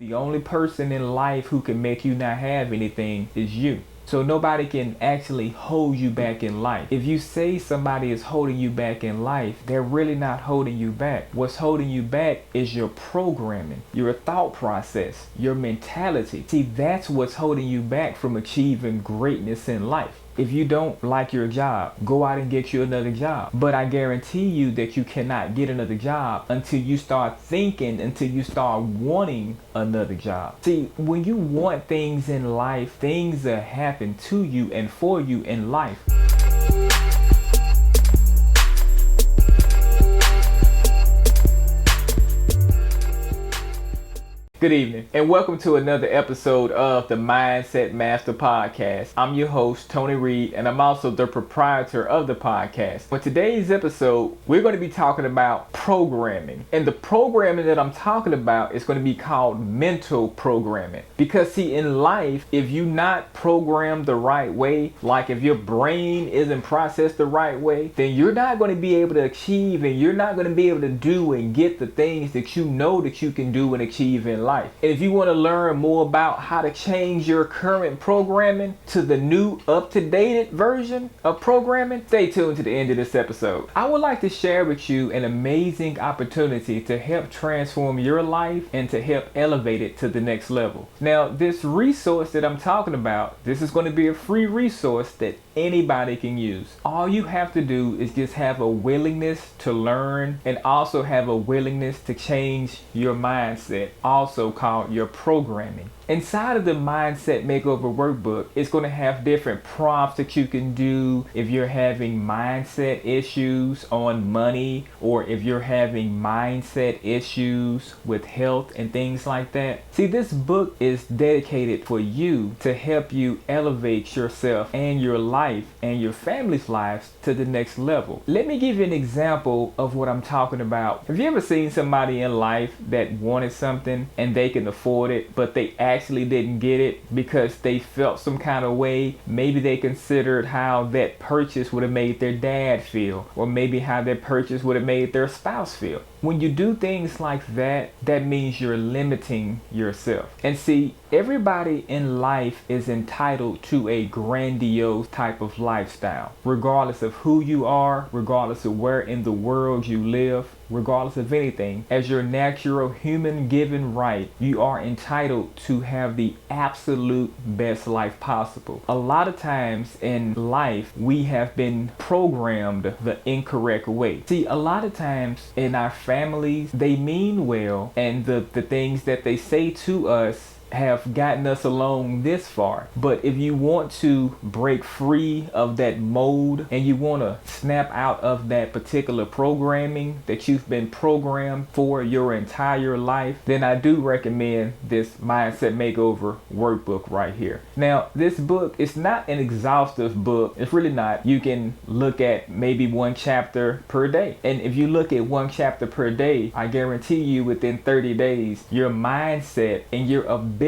The only person in life who can make you not have anything is you. So nobody can actually hold you back in life. If you say somebody is holding you back in life, they're really not holding you back. What's holding you back is your programming, your thought process, your mentality. See, that's what's holding you back from achieving greatness in life. If you don't like your job, go out and get you another job. But I guarantee you that you cannot get another job until you start thinking, until you start wanting another job. See, when you want things in life, things that happen to you and for you in life. Good evening and welcome to another episode of the Mindset Master Podcast. I'm your host, Tony Reed, and I'm also the proprietor of the podcast. For today's episode, we're going to be talking about programming. And the programming that I'm talking about is going to be called mental programming. Because see, in life, if you're not programmed the right way, like if your brain isn't processed the right way, then you're not going to be able to achieve and you're not going to be able to do and get the things that you know that you can do and achieve in life. And if you want to learn more about how to change your current programming to the new up-to-date version of programming, stay tuned to the end of this episode. I would like to share with you an amazing opportunity to help transform your life and to help elevate it to the next level. Now, this resource that I'm talking about, this is going to be a free resource that anybody can use. All you have to do is just have a willingness to learn and also have a willingness to change your mindset, also called your programming. Inside of the Mindset Makeover workbook, it's going to have different prompts that you can do if you're having mindset issues on money, or if you're having mindset issues with health and things like that. See, this book is dedicated for you to help you elevate yourself and your life and your family's lives to the next level. Let me give you an example of what I'm talking about. Have you ever seen somebody in life that wanted something and they can afford it, but they actually didn't get it because they felt some kind of way? Maybe they considered how that purchase would have made their dad feel, or maybe how that purchase would have made their spouse feel. When you do things like that, that means you're limiting yourself. And see, everybody in life is entitled to a grandiose type of lifestyle, regardless of who you are, regardless of where in the world you live, regardless of anything. As your natural human given right, you are entitled to have the absolute best life possible. A lot of times in life, we have been programmed the incorrect way. See, a lot of times in our families, they mean well, and the things that they say to us have gotten us along this far. But if you want to break free of that mold and you want to snap out of that particular programming that you've been programmed for your entire life, then I do recommend this Mindset Makeover workbook right here. Now, this book is not an exhaustive book. It's really not. You can look at maybe one chapter per day. And if you look at one chapter per day, I guarantee you within 30 days, your mindset and your ability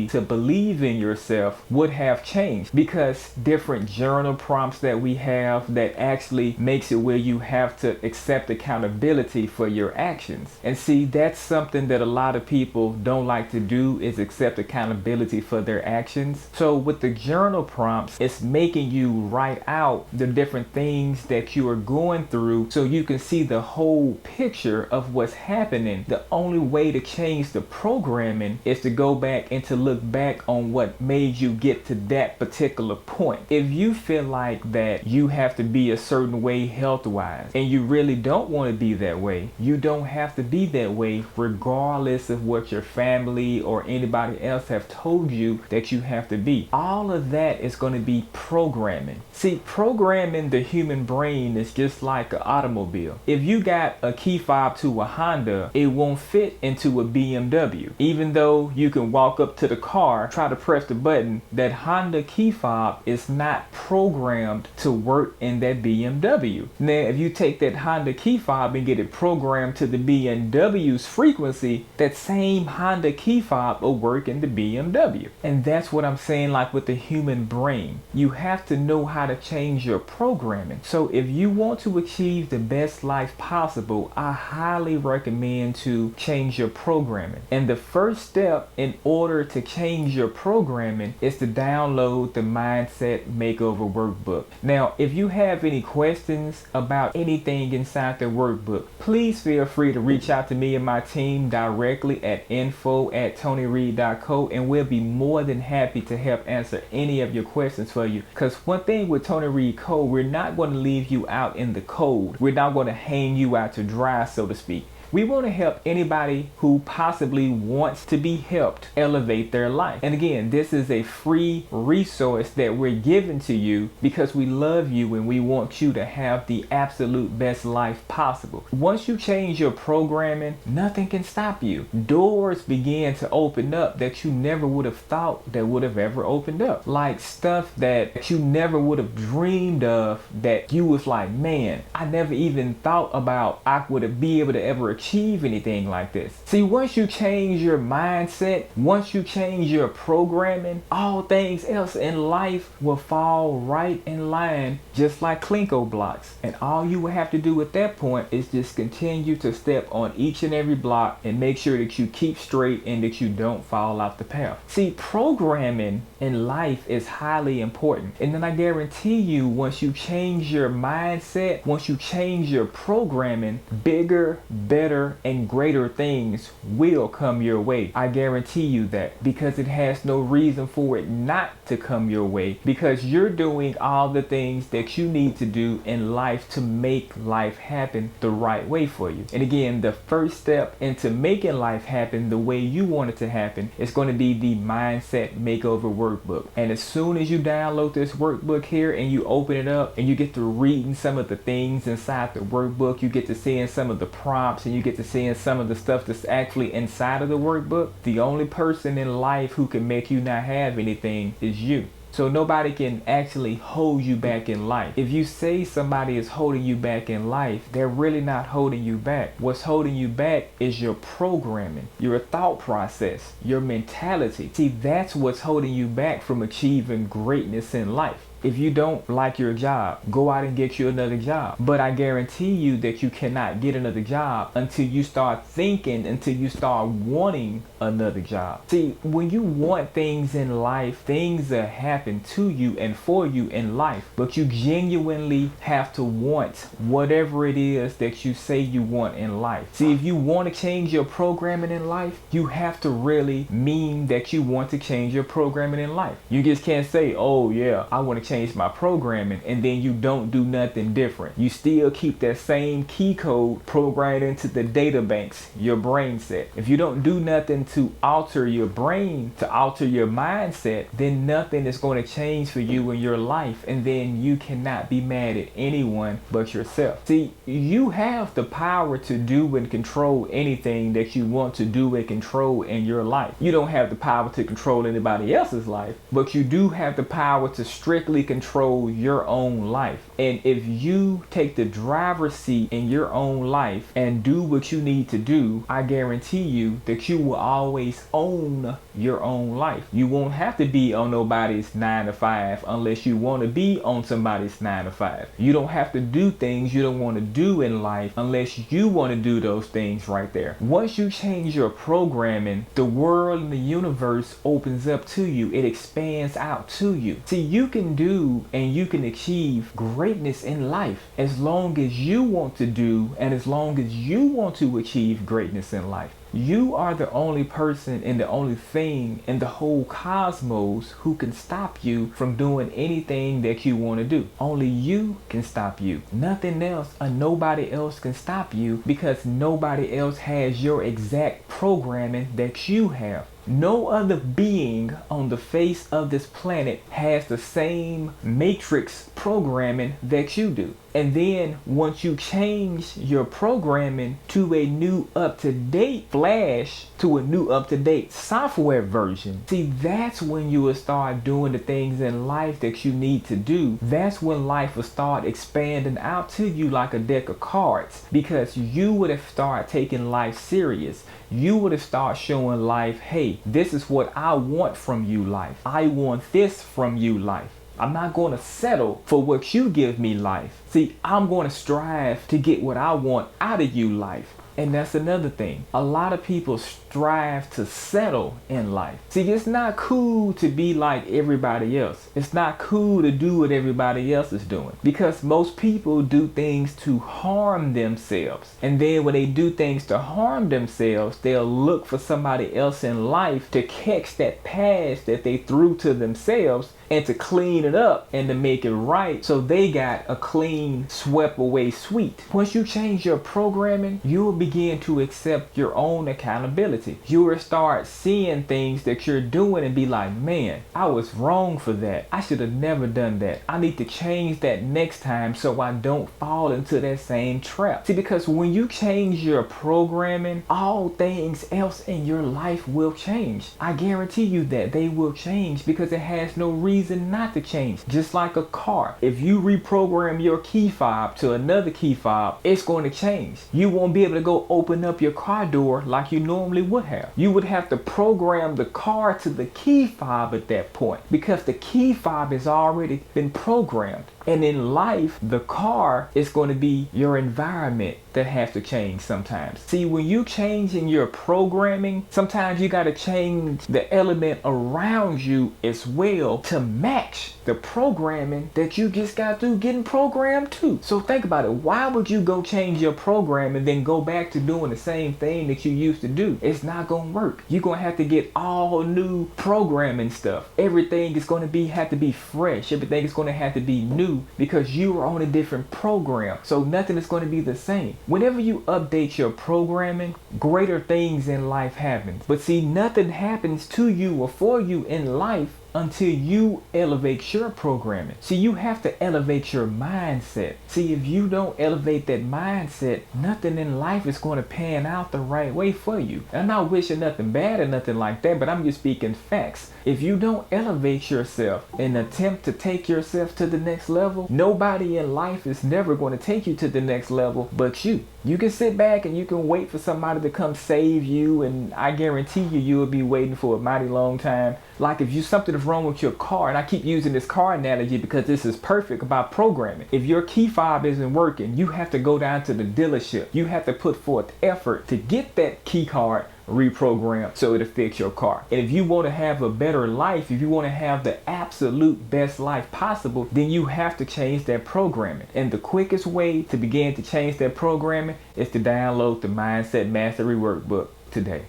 to believe in yourself would have changed, because different journal prompts that we have that actually makes it where you have to accept accountability for your actions. And see, that's something that a lot of people don't like to do, is accept accountability for their actions. So with the journal prompts, it's making you write out the different things that you are going through so you can see the whole picture of what's happening. The only way to change the programming is to go back and to look back on what made you get to that particular point. If you feel like that you have to be a certain way health-wise and you really don't want to be that way, you don't have to be that way regardless of what your family or anybody else have told you that you have to be. All of that is going to be programming. See, programming the human brain is just like an automobile. If you got a key fob to a Honda, it won't fit into a BMW. Even though you can walk walk up to the car, try to press the button, that Honda key fob is not programmed to work in that BMW. Now, if you take that Honda key fob and get it programmed to the BMW's frequency, that same Honda key fob will work in the BMW. And that's what I'm saying, like with the human brain. You have to know how to change your programming. So if you want to achieve the best life possible, I highly recommend to change your programming. And the first step in order to change your programming is to download the Mindset Makeover workbook. Now, if you have any questions about anything inside the workbook, please feel free to reach out to me and my team directly at info@tonyreed.co, and we'll be more than happy to help answer any of your questions for you. Because one thing with Tony Reed Co, we're not going to leave you out in the cold. We're not going to hang you out to dry, so to speak. We want to help anybody who possibly wants to be helped elevate their life. And again, this is a free resource that we're giving to you because we love you and we want you to have the absolute best life possible. Once you change your programming, nothing can stop you. Doors begin to open up that you never would have thought that would have ever opened up. Like stuff that you never would have dreamed of, that you was like, man, I never even thought about I would be able to ever achieve anything like this. See, once you change your mindset, once you change your programming, all things else in life will fall right in line, just like Klinko blocks. And all you will have to do at that point is just continue to step on each and every block and make sure that you keep straight and that you don't fall off the path. See, programming in life is highly important. And then I guarantee you, once you change your mindset, once you change your programming, bigger, better, and greater things will come your way. I guarantee you that, because it has no reason for it not to come your way, because you're doing all the things that you need to do in life to make life happen the right way for you. And again, the first step into making life happen the way you want it to happen is going to be the Mindset Makeover workbook. And as soon as you download this workbook here and you open it up and you get to reading some of the things inside the workbook, you get to seeing some of the prompts and you get to seeing some of the stuff that's actually inside of the workbook, the only person in life who can make you not have anything is you. So nobody can actually hold you back in life. If you say somebody is holding you back in life, they're really not holding you back. What's holding you back is your programming, your thought process, your mentality. See, that's what's holding you back from achieving greatness in life. If you don't like your job, go out and get you another job. But I guarantee you that you cannot get another job until you start thinking, until you start wanting another job. See, when you want things in life, things that happen to you and for you in life, but you genuinely have to want whatever it is that you say you want in life. See, if you want to change your programming in life, you have to really mean that you want to change your programming in life. You just can't say, oh yeah, I want to change my programming, and then you don't do nothing different. You still keep that same key code programmed into the data banks, your brain set. If you don't do nothing to alter your brain, to alter your mindset, then nothing is going to change for you in your life, and then you cannot be mad at anyone but yourself. See, you have the power to do and control anything that you want to do and control in your life. You don't have the power to control anybody else's life, but you do have the power to strictly control your own life. And if you take the driver's seat in your own life and do what you need to do, I guarantee you that you will always own your own life. You won't have to be on nobody's 9 to 5 unless you want to be on somebody's 9 to 5. You don't have to do things you don't want to do in life unless you want to do those things right there. Once you change your programming, the world and the universe opens up to you. It expands out to you. See, you can do and you can achieve greatness in life as long as you want to do and as long as you want to achieve greatness in life. You are the only person and the only thing in the whole cosmos who can stop you from doing anything that you want to do. Only you can stop you. Nothing else or nobody else can stop you, because nobody else has your exact programming that you have. No other being on the face of this planet has the same matrix programming that you do. And then once you change your programming to a new up-to-date flash, to a new up-to-date software version, see, that's when you will start doing the things in life that you need to do. That's when life will start expanding out to you like a deck of cards, because you would have started taking life serious. You would have started showing life, hey, this is what I want from you, life. I want this from you, life. I'm not going to settle for what you give me, life. See, I'm going to strive to get what I want out of you, life. And that's another thing. A lot of people strive to settle in life. See, it's not cool to be like everybody else. It's not cool to do what everybody else is doing, because most people do things to harm themselves. And then when they do things to harm themselves, they'll look for somebody else in life to catch that past that they threw to themselves and to clean it up and to make it right, so they got a clean, swept away sweep. Once you change your programming, you will begin to accept your own accountability. You will start seeing things that you're doing and be like, man, I was wrong for that. I should have never done that. I need to change that next time so I don't fall into that same trap. See, because when you change your programming, all things else in your life will change. I guarantee you that they will change, because it has no reason not to change. Just like a car, if you reprogram your key fob to another key fob, it's going to change. You won't be able to go open up your car door like you normally would have. You would have to program the car to the key fob at that point, because the key fob has already been programmed. And in life, the car is going to be your environment that has to change sometimes. See, when you change in your programming, sometimes you got to change the element around you as well to match the programming that you just got through getting programmed to. So think about it. Why would you go change your program and then go back to doing the same thing that you used to do? It's not going to work. You're going to have to get all new programming stuff. Everything is going to have to be fresh. Everything is going to have to be new, because you are on a different program. So nothing is going to be the same. Whenever you update your programming, greater things in life happen. But see, nothing happens to you or for you in life until you elevate your programming. See, you have to elevate your mindset. See, if you don't elevate that mindset, nothing in life is going to pan out the right way for you. And I'm not wishing nothing bad or nothing like that, but I'm just speaking facts. If you don't elevate yourself and attempt to take yourself to the next level, nobody in life is never going to take you to the next level but you. You can sit back and you can wait for somebody to come save you, and I guarantee you will be waiting for a mighty long time. Like if something is wrong with your car, and I keep using this car analogy because this is perfect about programming. If your key fob isn't working, you have to go down to the dealership. You have to put forth effort to get that key card reprogrammed so it'll fix your car. And if you want to have a better life, if you want to have the absolute best life possible, then you have to change that programming. And the quickest way to begin to change that programming is to download the Mindset Mastery Workbook today.